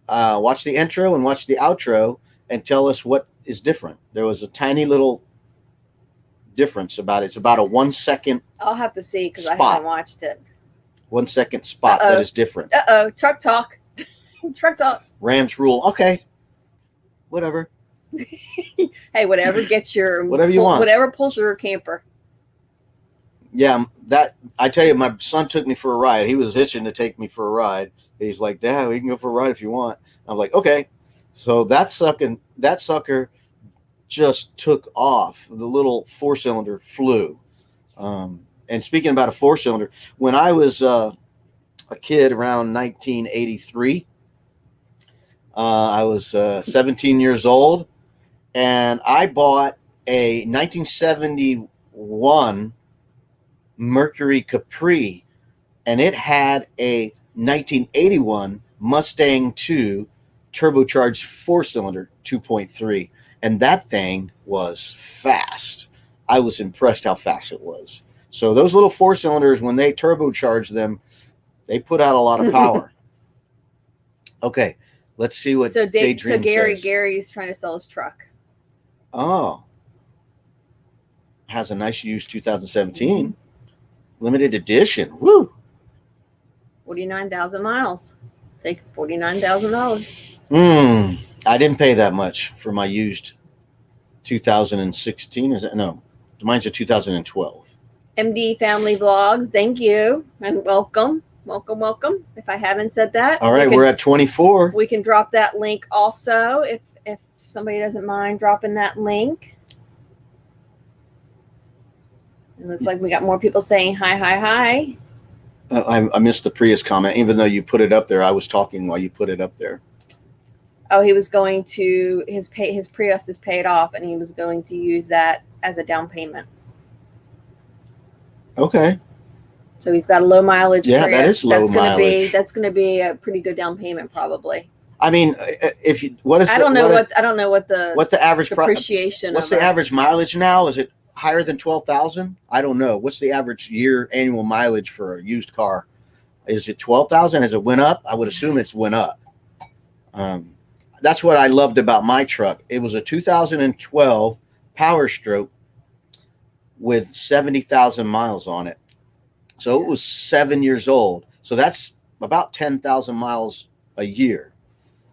watch the intro and watch the outro, and tell us what is different. There was a tiny little difference about it. It's about a 1 second. I'll have to see because I haven't watched it. 1 second spot that is different. Truck talk. Truck talk. Rams rule. Okay. Whatever. Hey, whatever gets your whatever you want. Whatever pulls your camper. Yeah, that I tell you, my son took me for a ride. He was itching to take me for a ride. He's like, "Dad, we can go for a ride if you want." I'm like, "Okay." So that sucker just took off. The little 4-cylinder flew. And speaking about a 4-cylinder, when I was a kid around 1983, I was 17 years old, and I bought a 1971 Mercury Capri, and it had a 1981 Mustang II turbocharged 4-cylinder 2.3, and that thing was fast. I was impressed how fast it was. So those little 4-cylinders, when they turbocharge them, they put out a lot of power. Okay, let's see what Daydream says. Gary's trying to sell his truck. Oh, has a nice used 2017 limited edition. Woo! 49,000 miles. Take $49,000. I didn't pay that much for my used 2016. Is it? No, mine's a 2012. MD Family Vlogs, thank you and welcome. Welcome. If I haven't said that. All right, we're at 24. We can drop that link also if somebody doesn't mind dropping that link. It looks like we got more people saying hi. I missed the Prius comment. Even though you put it up there, I was talking while you put it up there. Oh, he was going to his Prius is paid off, and he was going to use that as a down payment. Okay. So he's got a low mileage. Yeah, Prius. that is low mileage. That's going to be a pretty good down payment, probably. I mean, if you I don't know what the average depreciation. What's the average mileage now? Is it higher than 12,000? I don't know. What's the average annual mileage for a used car? Is it 12,000? Has it went up? I would assume it's went up. That's what I loved about my truck. It was a 2012 Power Stroke with 70,000 miles on it. So it was 7 years old. So that's about 10,000 miles a year.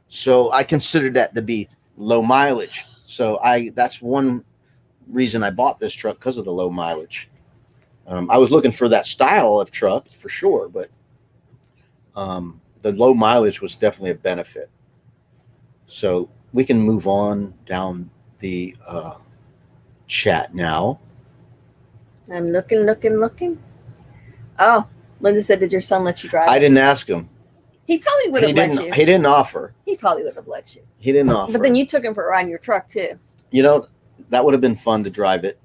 So I considered that to be low mileage. So that's one reason I bought this truck, because of the low mileage. I was looking for that style of truck for sure, but the low mileage was definitely a benefit. So we can move on down the chat now. I'm looking. Oh, Linda said, "Did your son let you drive?" I didn't ask him. He probably would have let you. He didn't offer. He probably would have let you. He didn't offer. But then you took him for a ride in your truck too. You know, that would have been fun to drive it.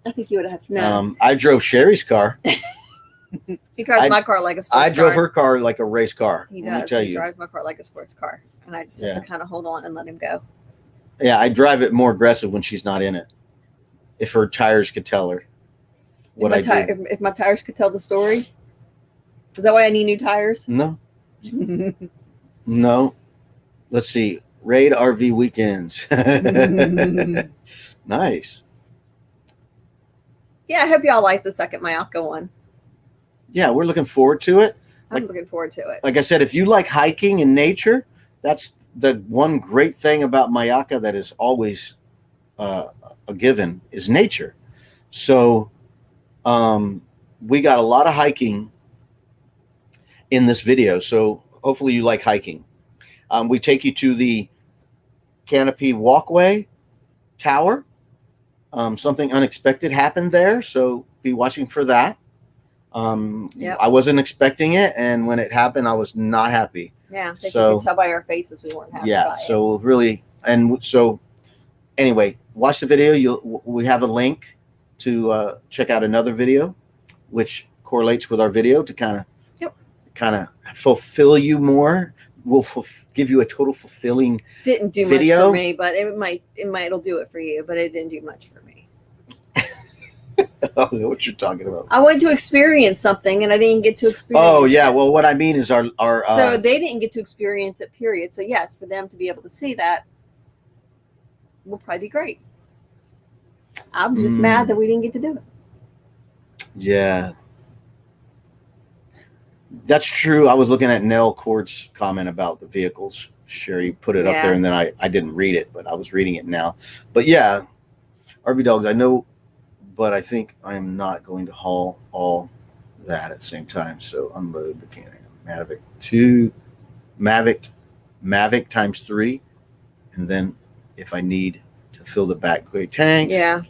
I think you would have. No. I drove Sherry's car. He drives my car like a sports car. I drove her car like a race car. He does. He drives my car like a sports car, and I just have to kind of hold on and let him go. Yeah, I drive it more aggressive when she's not in it. If her tires could tell her what I do. If my tires could tell the story, is that why I need new tires? No. No. Let's see. Raid RV weekends. Nice. Yeah, I hope y'all like the second Mayaka one. Yeah, we're looking forward to it. I'm looking forward to it. Like I said, if you like hiking and nature, that's the one great thing about Mayaka that is always a given is nature. So we got a lot of hiking in this video. So hopefully you like hiking. We take you to the Canopy Walkway Tower. Something unexpected happened there, so be watching for that. I wasn't expecting it, and when it happened, I was not happy. Yeah, so you can tell by our faces we weren't happy. Yeah, so really, and so anyway, watch the video. We have a link to check out another video, which correlates with our video to kind of fulfill you more. Will give you a total fulfilling didn't do video. Much for me, but it'll do it for you, but it didn't do much for me. I don't know what you're talking about. I wanted to experience something and I didn't get to experience it. Well, what I mean is our so they didn't get to experience it, period. So yes, for them to be able to see that will probably be great. I'm just mad that we didn't get to do it. Yeah. That's true. I was looking at Nell Cord's comment about the vehicles. Sherry put it up there, and then I didn't read it, but I was reading it now. But yeah, RV Dogs, I know, but I think I am not going to haul all that at the same time. So unload the Can-Am Mavic 2, Mavic times 3, and then if I need to fill the back tank. Yeah.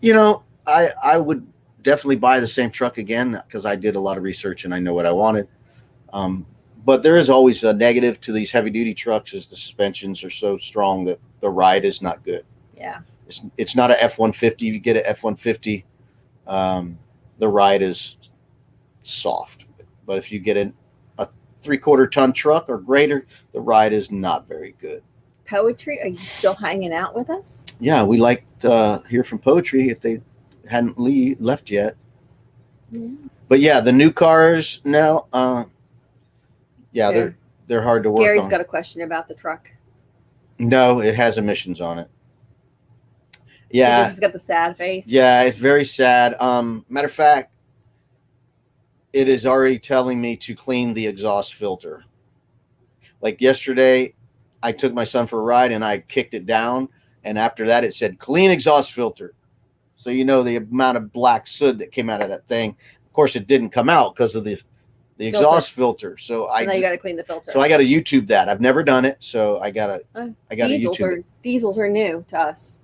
You know, I would definitely buy the same truck again because I did a lot of research and I know what I wanted. But there is always a negative to these heavy duty trucks is the suspensions are so strong that the ride is not good. Yeah. It's not a F-150. If you get an F-150, the ride is soft. But if you get a 3/4 ton truck or greater, the ride is not very good. Poetry, are you still hanging out with us? Yeah, we like to hear from Poetry if they hadn't left yet. Yeah. But yeah, the new cars now, they're hard to work on. Gary's got a question about the truck. No, it has emissions on it. Yeah. So he's got the sad face. Yeah, it's very sad. Matter of fact, it is already telling me to clean the exhaust filter. Like yesterday, I took my son for a ride and I kicked it down. And after that, it said clean exhaust filter. So you know the amount of black soot that came out of that thing. Of course, it didn't come out because of the exhaust filter. So now you got to clean the filter. So I got to YouTube that. I've never done it, so I got to YouTube it. Diesels are new to us.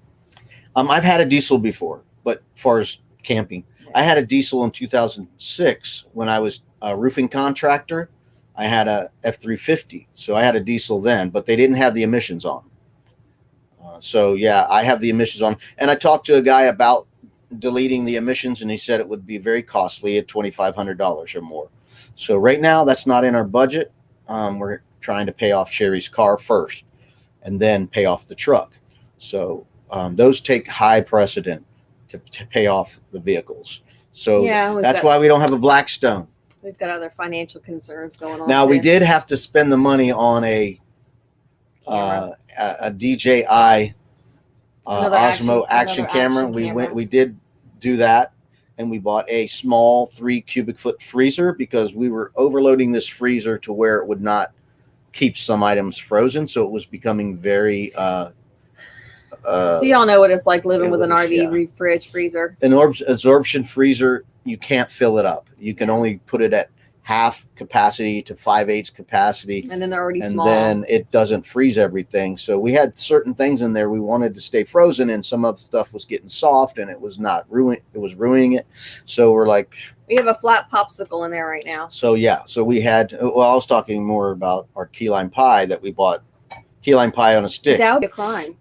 I've had a diesel before, but as far as camping, I had a diesel in 2006 when I was a roofing contractor. I had a F350, so I had a diesel then, but they didn't have the emissions on. So yeah, I have the emissions on, and I talked to a guy about deleting the emissions, and he said it would be very costly at $2,500 or more. So right now, that's not in our budget. We're trying to pay off Sherry's car first, and then pay off the truck. So those take high precedent to pay off the vehicles. So that's why we don't have a Blackstone. We've got other financial concerns going on. Now we did have to spend the money on a DJI Osmo action camera. We did do that, and we bought a small 3 cubic foot freezer because we were overloading this freezer to where it would not keep some items frozen. So it was becoming very. So y'all know what it's like living with an RV fridge freezer. An absorption freezer, you can't fill it up. You can only put it at half capacity to 5/8 capacity. And then they're already And small. then it doesn't freeze everything. So we had certain things in there we wanted to stay frozen, and some of the stuff was getting soft and it was not ruining it. So we're like, we have a flat popsicle in there right now. so yeah. So we had, well, I was talking more about our key lime pie that we bought, key lime pie on a stick. That would be a crime.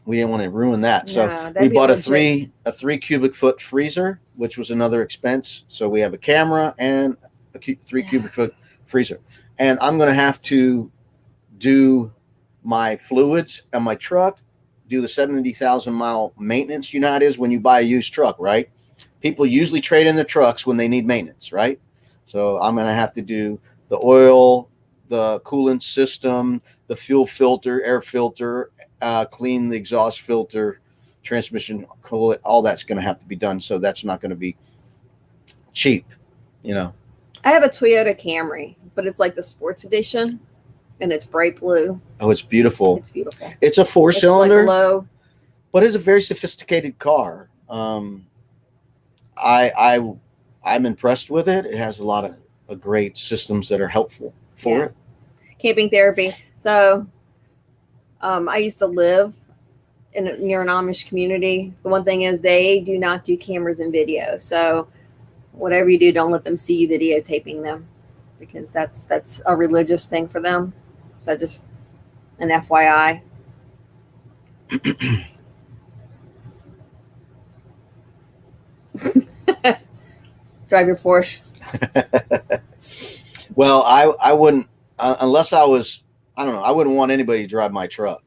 We didn't want to ruin that. So No, we that'd be bought a legit. 3 cubic foot freezer, which was another expense. So we have a camera and a 3 cubic foot freezer. And I'm going to have to do my fluids on my truck, do the 70,000 mile maintenance. You know how it is when you buy a used truck, right? People usually trade in their trucks when they need maintenance, right? So I'm going to have to do the oil, the coolant system, the fuel filter, air filter, clean the exhaust filter, transmission, coolant, all that's going to have to be done. So that's not going to be cheap, you know. I have a Toyota Camry, but it's like the sports edition, and it's bright blue. Oh, it's beautiful. It's beautiful. It's a 4-cylinder, like low. but it's a very sophisticated car. I'm impressed with it. It has a lot of great systems that are helpful for it. Camping therapy. So I used to live near an Amish community. The one thing is they do not do cameras and video. So whatever you do, don't let them see you videotaping them, because that's a religious thing for them. So just an FYI. Drive your Porsche. Well, I wouldn't, unless I was, I don't know, I wouldn't want anybody to drive my truck.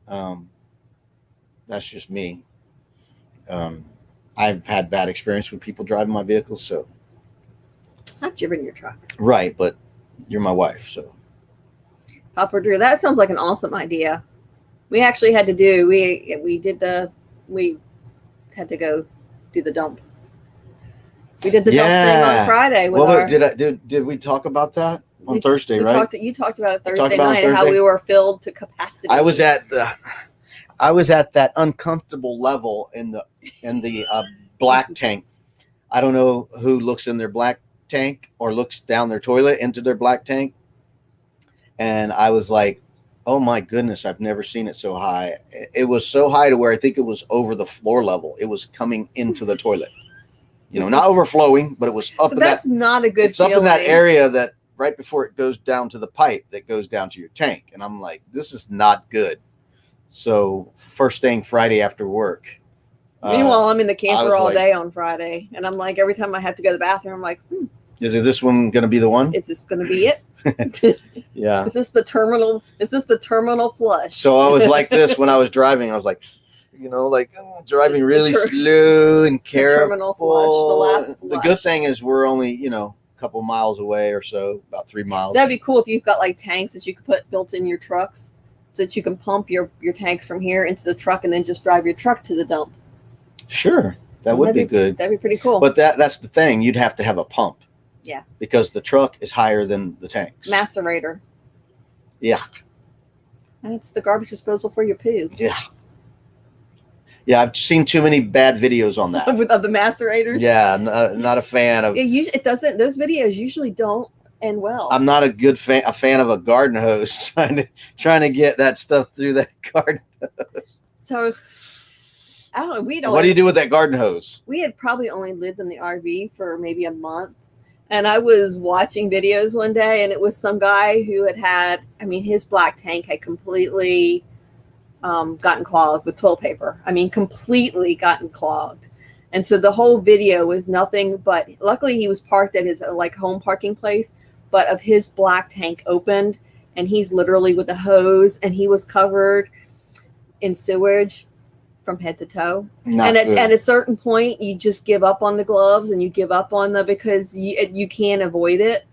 That's just me. I've had bad experience with people driving my vehicles, so. I've driven your truck. Right, but you're my wife, so. Papa Drew, that sounds like an awesome idea. We actually had to do, we had to go do the dump. We did the dump thing on Friday with did we talk about that on Thursday, right? You talked about it Thursday night, how we were filled to capacity. I was at that uncomfortable level in the black tank. I don't know who looks in their black tank or looks down their toilet into their black tank. And I was like, oh my goodness, I've never seen it so high. It was so high to where I think it was over the floor level. It was coming into the toilet. You know, not overflowing, but it was up. So that's not a good feeling. Up in that area that right before it goes down to the pipe that goes down to your tank. And I'm like, this is not good. So first thing Friday after work. Meanwhile, I'm in the camper all day on Friday. And I'm like, every time I have to go to the bathroom, I'm like, is this one going to be the one? Is this going to be it? Yeah. Is this the terminal flush? So I was like this when I was driving. I was like, you know, like driving really slow and careful. The terminal flush, the last flush. The good thing is we're only, you know, a couple miles away or so, about 3 miles. That'd be cool if you've got like tanks that you could put built in your trucks, so that you can pump your tanks from here into the truck and then just drive your truck to the dump. Sure. That would be good. That'd be pretty cool. But that's the thing. You'd have to have a pump. Yeah. Because the truck is higher than the tanks. Macerator. Yeah. And it's the garbage disposal for your poo. Yeah. Yeah, I've seen too many bad videos on that. Of the macerators? Yeah, not a fan of. It doesn't. Those videos usually don't end well. I'm not a fan of a garden hose trying to get that stuff through that garden hose. So I don't know. What do you do with that garden hose? We had probably only lived in the RV for maybe a month. And I was watching videos one day, and it was some guy who had, his black tank had completely gotten clogged with toilet paper. Completely gotten clogged. And so the whole video was nothing but, luckily he was parked at his home parking place, but of his black tank opened, and he's literally with a hose, and he was covered in sewage from head to toe. At a certain point, you just give up on the gloves, and you give up on because you can't avoid it.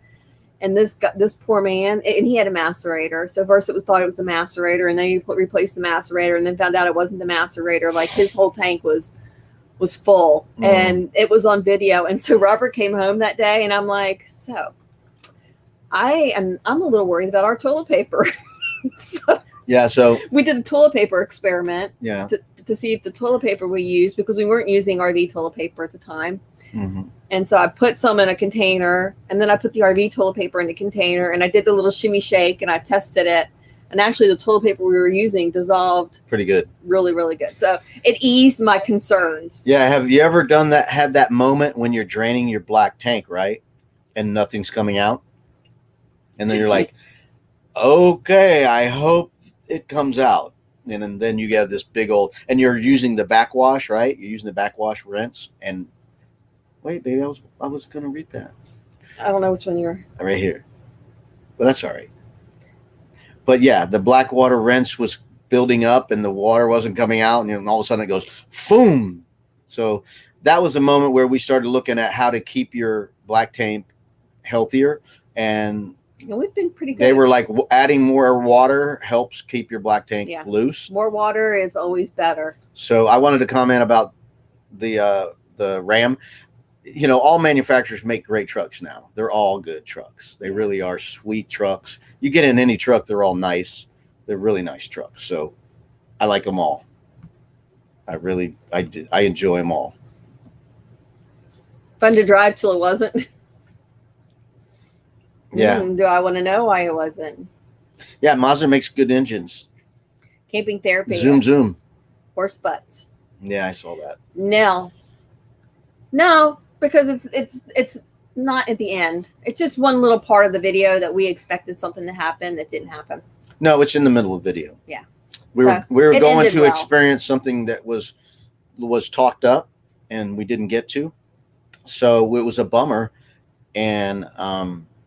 And this poor man, and he had a macerator. So first thought it was the macerator, and then you replaced the macerator, and then found out it wasn't the macerator. Like his whole tank was full, and it was on video. And so Robert came home that day, and I'm like, so I'm a little worried about our toilet paper. So we did a toilet paper experiment. Yeah. To to see if the toilet paper we used, because we weren't using RV toilet paper at the time. Mm-hmm. And so I put some in a container, and then I put the RV toilet paper in the container, and I did the little shimmy shake, and I tested it. And actually, the toilet paper we were using dissolved Pretty good. really, really good. So it eased my concerns. Yeah. Have you ever done that? Had that moment when you're draining your black tank, right? And nothing's coming out. And then you're like, okay, I hope it comes out. And then you get this big old, and you're using the backwash, right? You're using the backwash rinse. And wait, baby, I was going to read that. I don't know which one you're. Right here. Well, that's all right. But yeah, the black water rinse was building up and the water wasn't coming out. And all of a sudden it goes, boom. So that was the moment where we started looking at how to keep your black tank healthier. And We've been pretty good. they were like, adding more water helps keep your black tank loose. More water is always better. So I wanted to comment about the Ram. You know, all manufacturers make great trucks now. They're all good trucks. They really are sweet trucks. You get in any truck, they're all nice. They're really nice trucks. So I like them all. I enjoy them all. Fun to drive till it wasn't. Yeah. Do I want to know why it wasn't? Yeah, Mazda makes good engines. Camping therapy. Zoom. Horse butts. Yeah, I saw that. No, because it's not at the end. It's just one little part of the video that we expected something to happen that didn't happen. No, it's in the middle of the video. Yeah. We were going to well. experience something that was talked up and we didn't get to. So it was a bummer. And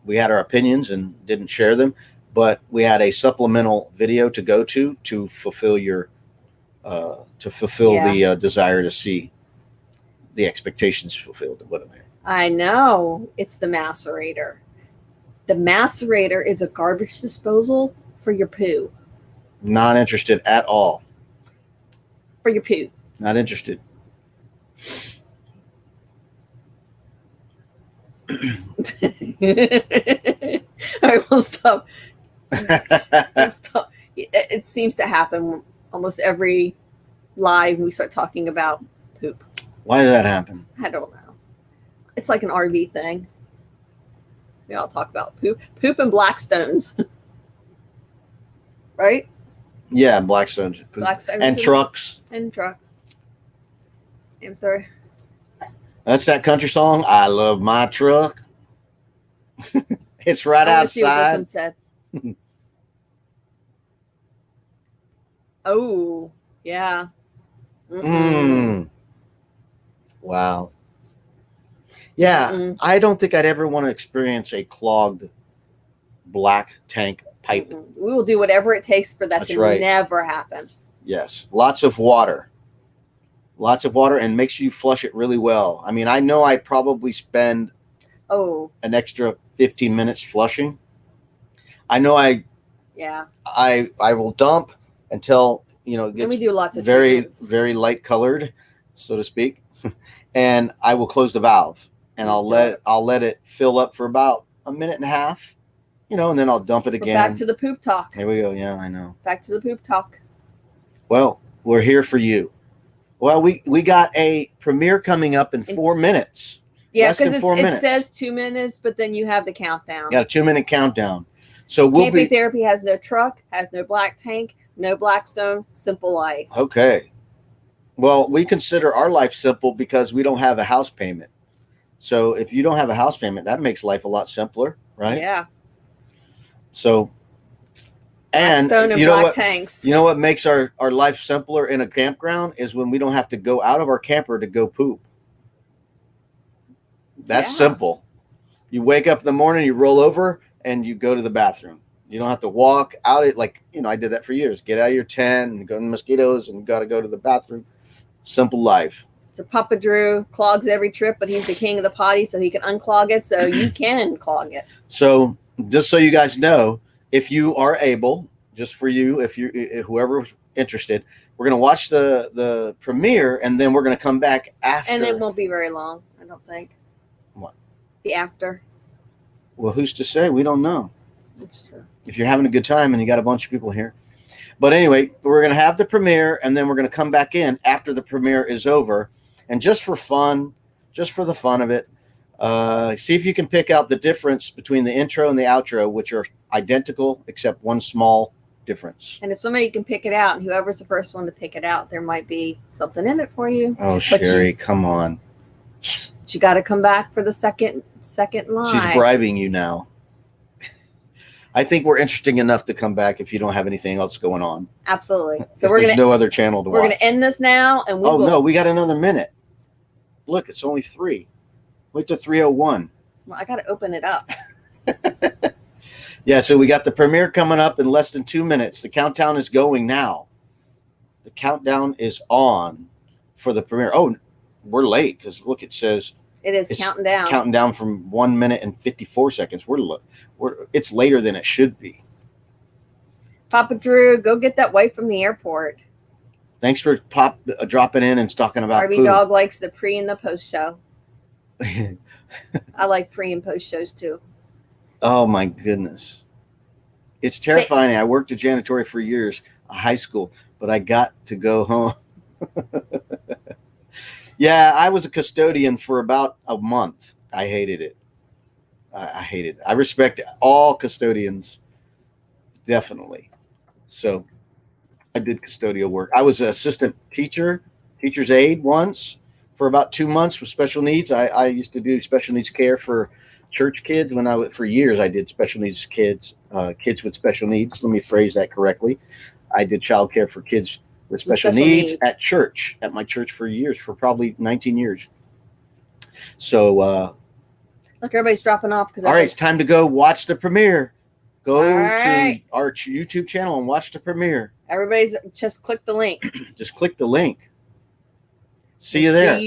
we had our opinions and didn't share them, but we had a supplemental video to go to fulfill your the desire to see the expectations fulfilled. What am I? I know. It's the macerator. The macerator is a garbage disposal for your poo. Not interested at all. For your poo. Not interested. All right, we'll stop. Stop. It seems to happen almost every live we start talking about poop. Why does that happen? I don't know. It's like an RV thing. We all talk about poop and Blackstones. Right? Yeah, Blackstones. Blackstones and poop. Trucks. And trucks. And throw. That's that country song. I love my truck. It's right outside. See what this one said. Oh, yeah. Wow. Yeah, I don't think I'd ever want to experience a clogged black tank pipe. We will do whatever it takes for that to never happen. Yes. Lots of water. And make sure you flush it really well. I mean, I know I probably spend an extra 15 minutes flushing. I know I will dump until, it gets we do lots of very, treatments. very light colored, so to speak. And I will close the valve and I'll let it fill up for about a minute and a half, and then I'll dump it again. Back to the poop talk. Here we go. Yeah, I know. Back to the poop talk. Well, we're here for you. Well, we got a premiere coming up in 4 minutes. Yeah, because it says 2 minutes, but then you have the countdown. Got a 2-minute countdown. So Camping Therapy has no truck, has no black tank, no Blackstone, simple life. Okay. Well, we consider our life simple because we don't have a house payment. So if you don't have a house payment, that makes life a lot simpler, right? Yeah. So, and Blackstone and you know black what, tanks. You know what makes our life simpler in a campground is when we don't have to go out of our camper to go poop. That's simple. You wake up in the morning, you roll over, and you go to the bathroom. You don't have to walk out. I did that for years. Get out of your tent and go to the mosquitoes and got to go to the bathroom. Simple life. So Papa Drew clogs every trip, but he's the king of the potty, so he can unclog it. So you can clog it. So just so you guys know, if you are able, just for you, whoever's interested, we're going to watch the premiere and then we're going to come back after. And it won't be very long, I don't think. What? The after. Well, who's to say? We don't know. That's true. If you're having a good time and you got a bunch of people here. But anyway, we're going to have the premiere, and then we're going to come back in after the premiere is over. And just for fun, just for the fun of it, see if you can pick out the difference between the intro and the outro, which are identical except one small difference. And if somebody can pick it out, and whoever's the first one to pick it out, there might be something in it for you. Oh, Sherry, come on. You got to come back for the second line. She's bribing you now. I think we're interesting enough to come back if you don't have anything else going on. Absolutely. So we're gonna no other channel to watch. We're gonna end this now, and no, we got another minute. Look, it's only 3. Wait till 3:01. Well, I got to open it up. Yeah, so we got the premiere coming up in less than 2 minutes. The countdown is going now. The countdown is on for the premiere. Oh, we're late because look, it says it's counting down. Counting down from 1 minute and 54 seconds. It's later than it should be. Papa Drew, go get that wife from the airport. Thanks for dropping in and talking about Barbie poo. Dog likes the pre and the post show. I like pre and post shows too. Oh my goodness. It's terrifying. I worked at janitorial for years, high school, but I got to go home. Yeah, I was a custodian for about a month. I hated it. I hated it. I respect all custodians, definitely. So I did custodial work. I was an assistant teacher's aide once for about 2 months with special needs. I used to do special needs care for church kids for years. I did special needs kids with special needs. Let me phrase that correctly. I did child care for kids with special needs at my church for years, for probably 19 years. So, look, everybody's dropping off. All right, it's time to go watch the premiere. Go to our YouTube channel and watch the premiere. Everybody's just click the link. Just click the link. See you there.